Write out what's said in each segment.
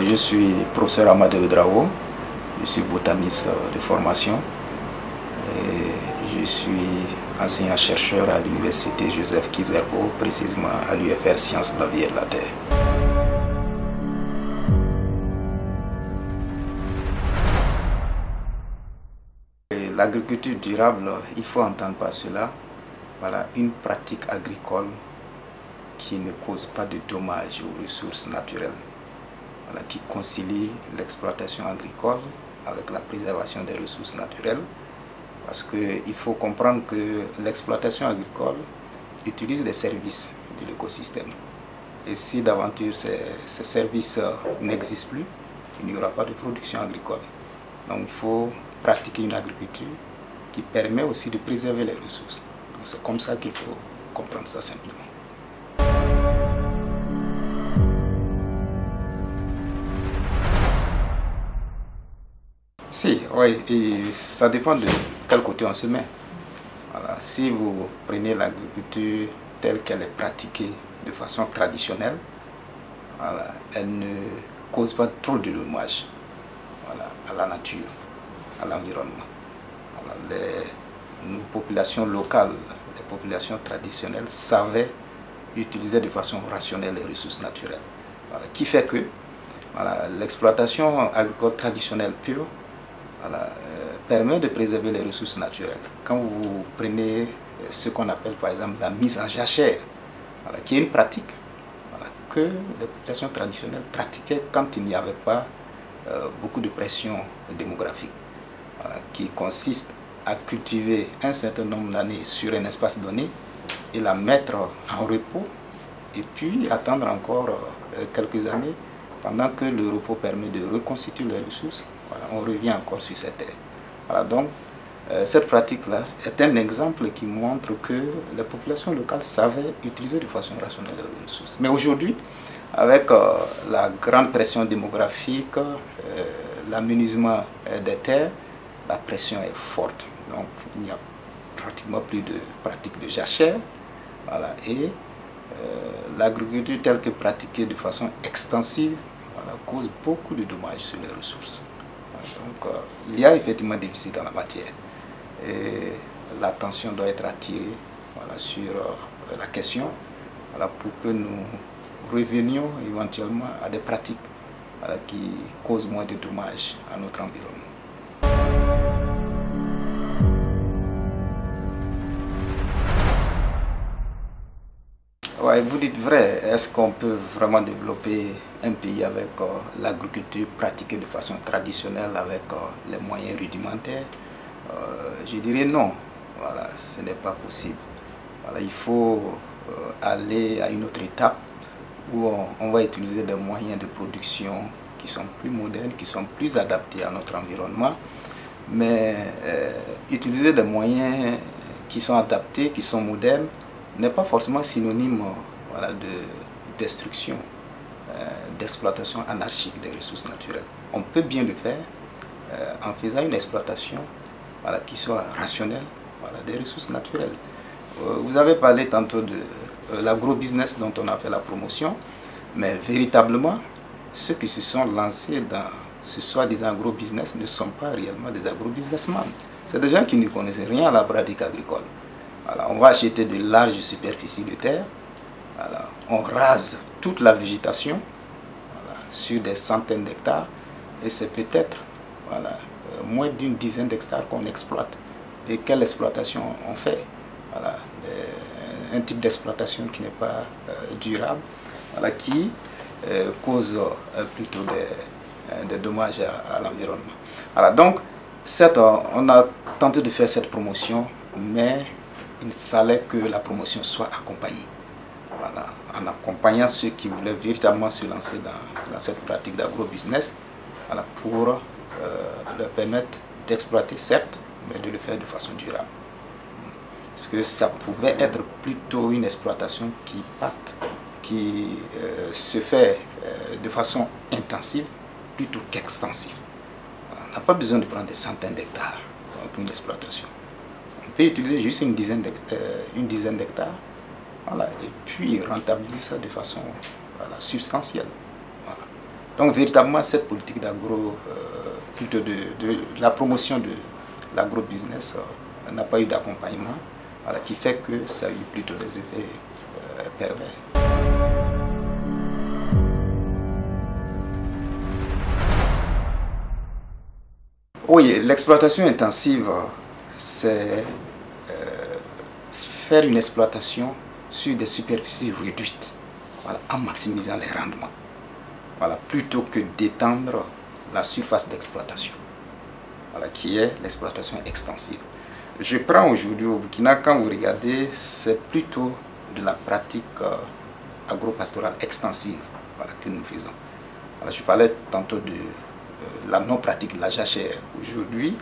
Je suis professeur Amadou Ouedraogo, je suis botaniste de formation et je suis enseignant-chercheur à l'université Joseph Kizerbo, précisément à l'UFR Sciences de la Vie et de la Terre. L'agriculture durable, il faut entendre par cela une pratique agricole qui ne cause pas de dommages aux ressources naturelles, qui concilie l'exploitation agricole avec la préservation des ressources naturelles, parce qu'il faut comprendre que l'exploitation agricole utilise des services de l'écosystème. Et si d'aventure ces services n'existent plus, il n'y aura pas de production agricole. Donc il faut pratiquer une agriculture qui permet aussi de préserver les ressources. C'est comme ça qu'il faut comprendre ça simplement. Si, oui, et ça dépend de quel côté on se met. Voilà. Si vous prenez l'agriculture telle qu'elle est pratiquée de façon traditionnelle, elle ne cause pas trop de dommages à la nature, à l'environnement. Nos populations locales, les populations traditionnelles savaient utiliser de façon rationnelle les ressources naturelles. Qui fait que l'exploitation agricole traditionnelle pure permet de préserver les ressources naturelles. Quand vous prenez ce qu'on appelle par exemple la mise en jachère, qui est une pratique que les populations traditionnelles pratiquaient quand il n'y avait pas beaucoup de pression démographique, qui consiste à cultiver un certain nombre d'années sur un espace donné et la mettre en repos et puis attendre encore quelques années pendant que le repos permet de reconstituer les ressources. On revient encore sur cette terre. Donc cette pratique-là est un exemple qui montre que les populations locales savaient utiliser de façon rationnelle les ressources. Mais aujourd'hui, avec la grande pression démographique, l'amenuisement des terres, la pression est forte. Donc il n'y a pratiquement plus de pratique de jachère. Et l'agriculture telle que pratiquée de façon extensive cause beaucoup de dommages sur les ressources. Donc il y a effectivement des déficit en la matière. Et l'attention doit être attirée sur la question pour que nous revenions éventuellement à des pratiques qui causent moins de dommages à notre environnement. Ouais, vous dites vrai, est-ce qu'on peut vraiment développer un pays avec l'agriculture pratiquée de façon traditionnelle avec les moyens rudimentaires? Je dirais non, ce n'est pas possible. Il faut aller à une autre étape où on va utiliser des moyens de production qui sont plus modernes, qui sont plus adaptés à notre environnement, mais utiliser des moyens qui sont adaptés, qui sont modernes, n'est pas forcément synonyme de destruction, d'exploitation anarchique des ressources naturelles. On peut bien le faire en faisant une exploitation qui soit rationnelle des ressources naturelles. Vous avez parlé tantôt de l'agro-business dont on a fait la promotion, mais véritablement, ceux qui se sont lancés dans ce soi-disant agro-business ne sont pas réellement des agro-businessmen. C'est des gens qui ne connaissent rien à la pratique agricole. On va acheter de larges superficies de terre, on rase toute la végétation sur des centaines d'hectares et c'est peut-être moins d'une dizaine d'hectares qu'on exploite. Et quelle exploitation on fait? Un type d'exploitation qui n'est pas durable, qui cause plutôt des dommages à l'environnement. Donc, certes, on a tenté de faire cette promotion, mais il fallait que la promotion soit accompagnée. En accompagnant ceux qui voulaient véritablement se lancer dans cette pratique d'agro-business pour leur permettre d'exploiter, certes, mais de le faire de façon durable. Parce que ça pouvait être plutôt une exploitation qui se fait de façon intensive plutôt qu'extensive. On n'a pas besoin de prendre des centaines d'hectares pour une exploitation. On peut utiliser juste une dizaine d'hectares et puis rentabiliser ça de façon substantielle. Donc véritablement cette politique plutôt de la promotion de l'agro-business n'a pas eu d'accompagnement, voilà, qui fait que ça a eu plutôt des effets pervers. Oui, l'exploitation intensive, c'est faire une exploitation sur des superficies réduites, voilà, en maximisant les rendements, voilà, plutôt que d'étendre la surface d'exploitation, voilà, qui est l'exploitation extensive. Je prends aujourd'hui au Burkina, quand vous regardez, c'est plutôt de la pratique agro-pastorale extensive, voilà, que nous faisons. Voilà, je parlais tantôt de la non-pratique de la jachère. Aujourd'hui,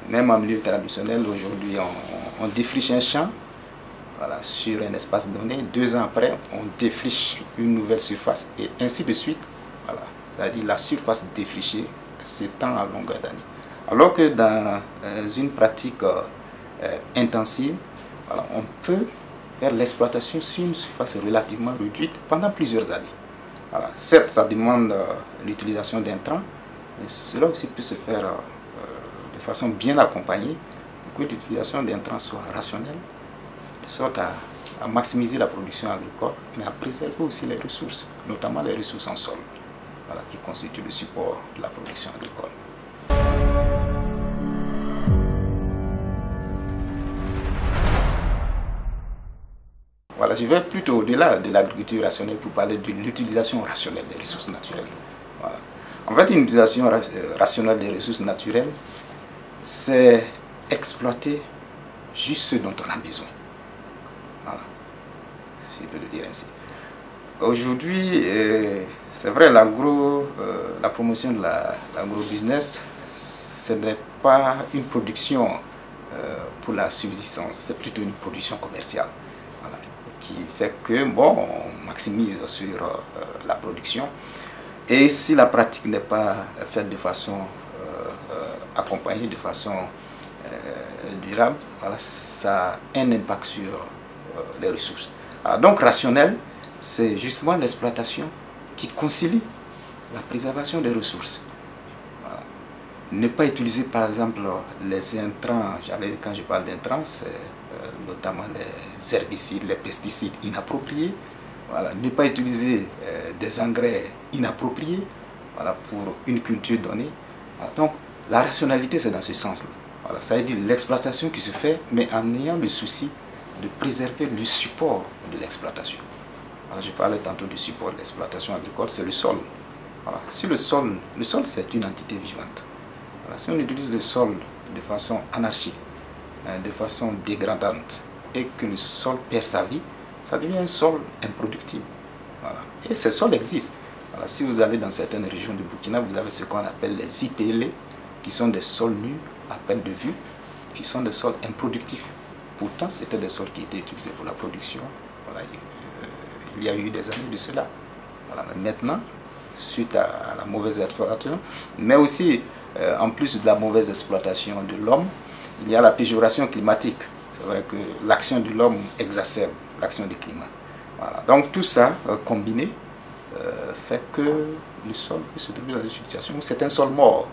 même en milieu traditionnel, aujourd'hui, on défriche un champ, voilà, sur un espace donné. 2 ans après, on défriche une nouvelle surface et ainsi de suite. Voilà. C'est-à-dire la surface défrichée s'étend à longueur d'année. Alors que dans une pratique intensive, voilà, on peut faire l'exploitation sur une surface relativement réduite pendant plusieurs années. Voilà. Certes, ça demande l'utilisation d'intrants, mais cela aussi peut se faire de façon bien accompagnée pour que l'utilisation d'intrants soit rationnelle, de sorte à maximiser la production agricole, mais à préserver aussi les ressources, notamment les ressources en sol, voilà, qui constituent le support de la production agricole. Voilà, je vais plutôt au-delà de l'agriculture rationnelle pour parler de l'utilisation rationnelle des ressources naturelles. Voilà. En fait, une utilisation rationnelle des ressources naturelles, c'est exploiter juste ce dont on a besoin. Voilà, si je peux le dire ainsi. Aujourd'hui, c'est vrai, la promotion de l'agro-business, ce n'est pas une production pour la subsistance, c'est plutôt une production commerciale. Voilà, qui fait que, bon, on maximise sur la production. Et si la pratique n'est pas faite de façon accompagnée, de façon durable, voilà, ça a un impact sur les ressources. Alors, donc rationnel, c'est justement l'exploitation qui concilie la préservation des ressources. Voilà. Ne pas utiliser par exemple les intrants, quand je parle d'intrants, c'est notamment les herbicides, les pesticides inappropriés. Voilà. Ne pas utiliser des engrais inappropriés, voilà, pour une culture donnée. Voilà. Donc la rationalité, c'est dans ce sens-là. Voilà. Ça veut dire l'exploitation qui se fait, mais en ayant le souci de préserver le support de l'exploitation. Je parlais tantôt du support de l'exploitation agricole, c'est le sol. Voilà. Si le sol c'est une entité vivante. Voilà. Si on utilise le sol de façon anarchique, de façon dégradante, et que le sol perd sa vie, ça devient un sol improductible. Voilà. Et ces sols existent. Voilà. Si vous allez dans certaines régions du Burkina, vous avez ce qu'on appelle les IPL, qui sont des sols nus à perte de vue, qui sont des sols improductifs. Pourtant, c'était des sols qui étaient utilisés pour la production. Voilà. Il y a eu des années de cela. Voilà. Mais maintenant, suite à la mauvaise exploitation, mais aussi en plus de la mauvaise exploitation de l'homme, il y a la péjoration climatique. C'est vrai que l'action de l'homme exacerbe l'action du climat. Voilà. Donc tout ça combiné fait que le sol peut se trouver dans une situation où c'est un sol mort,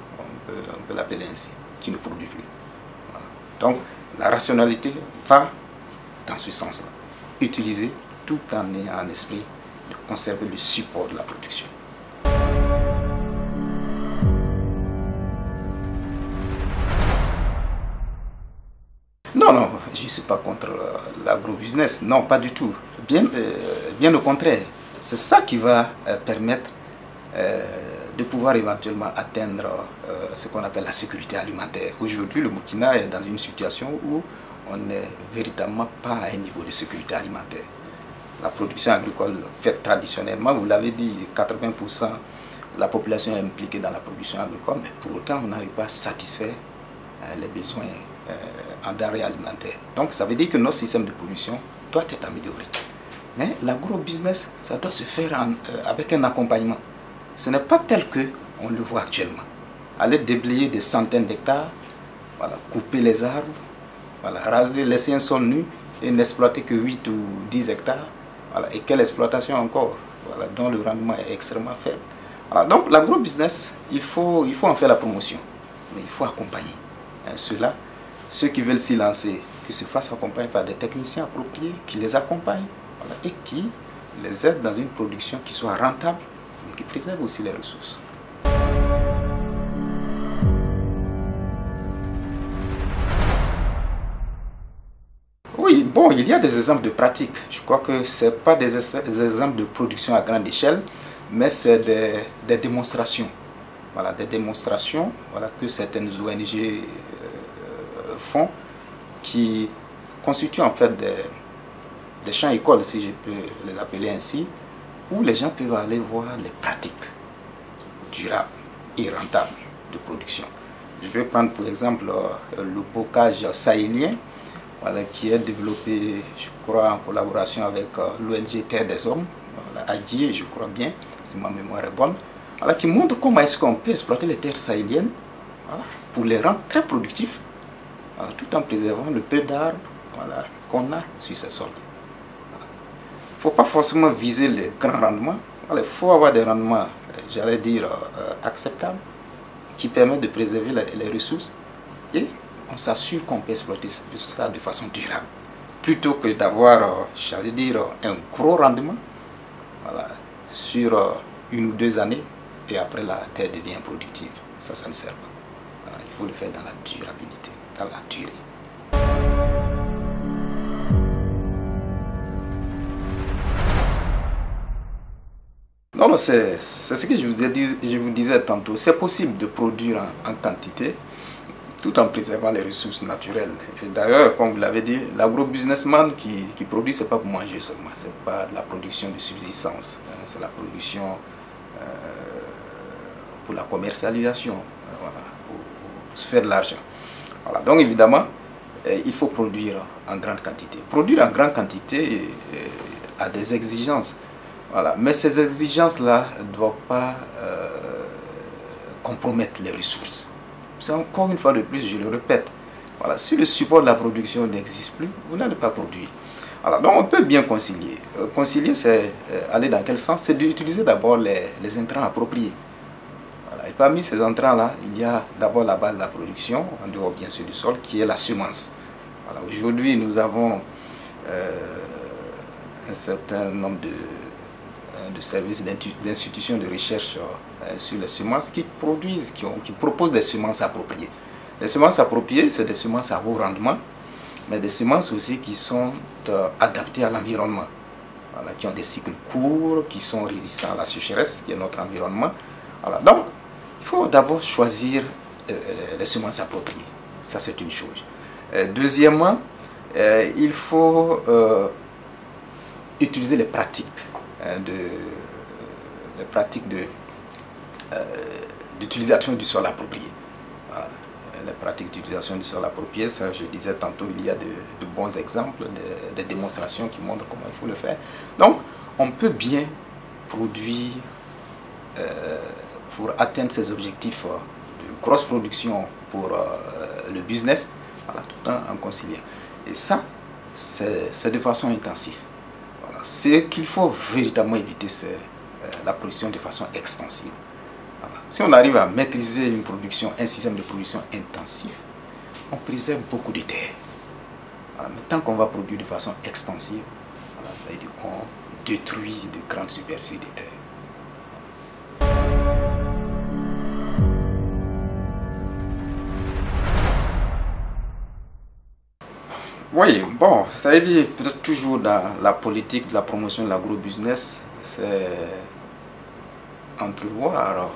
on peut l'appeler ainsi, qui ne produit plus. Voilà. Donc la rationalité va dans ce sens-là. Utiliser tout en ayant en esprit de conserver le support de la production. Non, non, je ne suis pas contre l'agro-business, non, pas du tout. Bien au contraire, c'est ça qui va permettre de pouvoir éventuellement atteindre ce qu'on appelle la sécurité alimentaire. Aujourd'hui, le Burkina est dans une situation où on n'est véritablement pas à un niveau de sécurité alimentaire. La production agricole faite traditionnellement, vous l'avez dit, 80% de la population est impliquée dans la production agricole, mais pour autant, on n'arrive pas à satisfaire les besoins en denrées alimentaires. Donc, ça veut dire que notre système de production doit être amélioré. Mais l'agro-business, ça doit se faire avec un accompagnement. Ce n'est pas tel qu'on le voit actuellement. Aller déblayer des centaines d'hectares, voilà, couper les arbres, voilà, raser, laisser un sol nu et n'exploiter que 8 ou 10 hectares. Voilà, et quelle exploitation encore, voilà, dont le rendement est extrêmement faible. Alors, donc l'agrobusiness, il faut en faire la promotion, mais il faut accompagner ceux qui veulent s'y lancer, qu'ils se fassent accompagner par des techniciens appropriés, qui les accompagnent, voilà, et qui les aident dans une production qui soit rentable, mais qui préserve aussi les ressources. Oui, bon, il y a des exemples de pratiques. Je crois que ce n'est pas des exemples de production à grande échelle, mais c'est des démonstrations. Voilà, des démonstrations, voilà, que certaines ONG font, qui constituent en fait des champs-écoles, si je peux les appeler ainsi, où les gens peuvent aller voir les pratiques durables et rentables de production. Je vais prendre pour exemple le bocage sahélien, voilà, qui est développé, je crois, en collaboration avec l'ONG Terre des Hommes, voilà, à Dié, je crois bien, si ma mémoire est bonne, voilà, qui montre comment est-ce qu'on peut exploiter les terres sahéliennes, voilà, pour les rendre très productifs, voilà, tout en préservant le peu d'arbres, voilà, qu'on a sur ces sols. Il ne faut pas forcément viser les grands rendements, voilà, il faut avoir des rendements, j'allais dire, acceptables, qui permettent de préserver les ressources, et on s'assure qu'on peut exploiter ça de façon durable, plutôt que d'avoir, j'allais dire, un gros rendement, voilà, sur 1 ou 2 années, et après la terre devient productive. Ça ne sert pas. Voilà, il faut le faire dans la durabilité, dans la durée. Non, non, c'est ce que je vous disais tantôt. C'est possible de produire en quantité, tout en préservant les ressources naturelles. Et d'ailleurs, comme vous l'avez dit, l'agro-businessman qui produit, ce n'est pas pour manger seulement, ce n'est pas de la production de subsistance, c'est la production pour la commercialisation, voilà, pour se faire de l'argent. Voilà, donc évidemment, il faut produire en grande quantité. Produire en grande quantité a des exigences, voilà, mais ces exigences-là ne doivent pas compromettre les ressources. C'est encore une fois de plus, je le répète, voilà, si le support de la production n'existe plus, vous n'allez pas produire. Alors, donc on peut bien concilier. Concilier, c'est aller dans quel sens? C'est d'utiliser d'abord les intrants appropriés. Voilà. Et parmi ces intrants-là, il y a d'abord la base de la production, en dehors bien sûr du sol, qui est la semence. Voilà. Aujourd'hui, nous avons un certain nombre de services, d'institutions de recherche sur les semences qui produisent, qui proposent des semences appropriées. Les semences appropriées, c'est des semences à haut rendement, mais des semences aussi qui sont adaptées à l'environnement, voilà, qui ont des cycles courts, qui sont résistants à la sécheresse, qui est notre environnement. Voilà. Donc, il faut d'abord choisir les semences appropriées. Ça, c'est une chose. Deuxièmement, il faut utiliser les pratiques d'utilisation du sol approprié. Voilà. Les pratiques d'utilisation du sol approprié, ça, je disais tantôt, il y a de bons exemples, des démonstrations qui montrent comment il faut le faire. Donc, on peut bien produire pour atteindre ces objectifs de grosse production pour le business, voilà, tout en conciliant. Et ça, c'est de façon intensive. Voilà. Ce qu'il faut véritablement éviter, c'est la production de façon extensive. Voilà. Si on arrive à maîtriser une production, un système de production intensif, on préserve beaucoup de terres. Voilà. Mais tant qu'on va produire de façon extensive, voilà, ça veut dire qu'on détruit de grandes superficies de terres. Oui, bon, ça veut dire peut-être toujours dans la politique de la promotion de l'agro-business, c'est entrevoir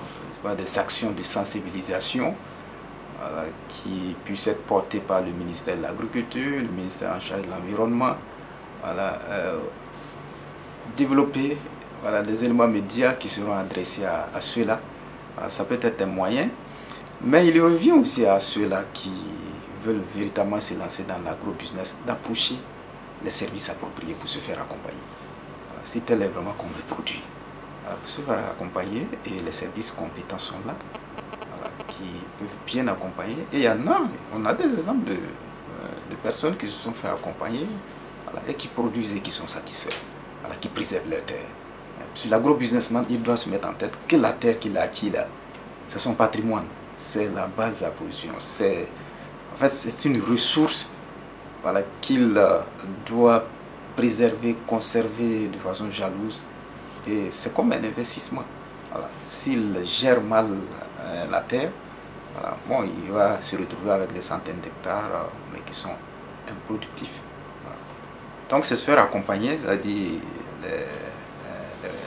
des actions de sensibilisation qui puissent être portées par le ministère de l'Agriculture, le ministère en charge de l'Environnement, voilà, développer, voilà, des éléments médias qui seront adressés à ceux-là. Voilà, ça peut être un moyen, mais il revient aussi à ceux-là qui veulent véritablement se lancer dans l'agro-business, d'approcher les services appropriés pour se faire accompagner. Voilà, si tel est vraiment qu'on veut produire, voilà, pour se faire accompagner, et les services compétents sont là, voilà, qui peuvent bien accompagner. Et il y en a, on a des exemples de personnes qui se sont fait accompagner, voilà, et qui produisent et qui sont satisfaits, voilà, qui préservent leur terre. Sur l'agro-businessman, il doit se mettre en tête que la terre qu'il a acquis là, c'est son patrimoine, c'est la base de la production, en fait, c'est une ressource, voilà, qu'il doit préserver, conserver de façon jalouse. Et c'est comme un investissement. Voilà. S'il gère mal la terre, voilà, bon, il va se retrouver avec des centaines d'hectares, mais qui sont improductifs. Voilà. Donc c'est se faire accompagner, c'est-à-dire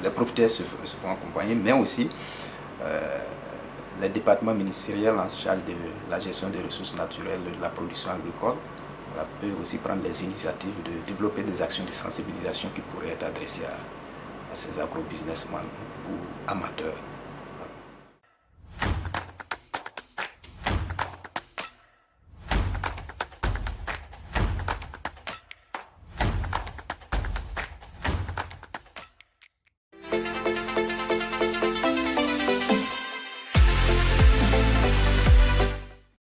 les propriétaires se font accompagner, mais aussi les départements ministériels en charge de la gestion des ressources naturelles, de la production agricole, voilà, peuvent aussi prendre les initiatives de développer des actions de sensibilisation qui pourraient être adressées à ces agro-businessmen ou amateurs.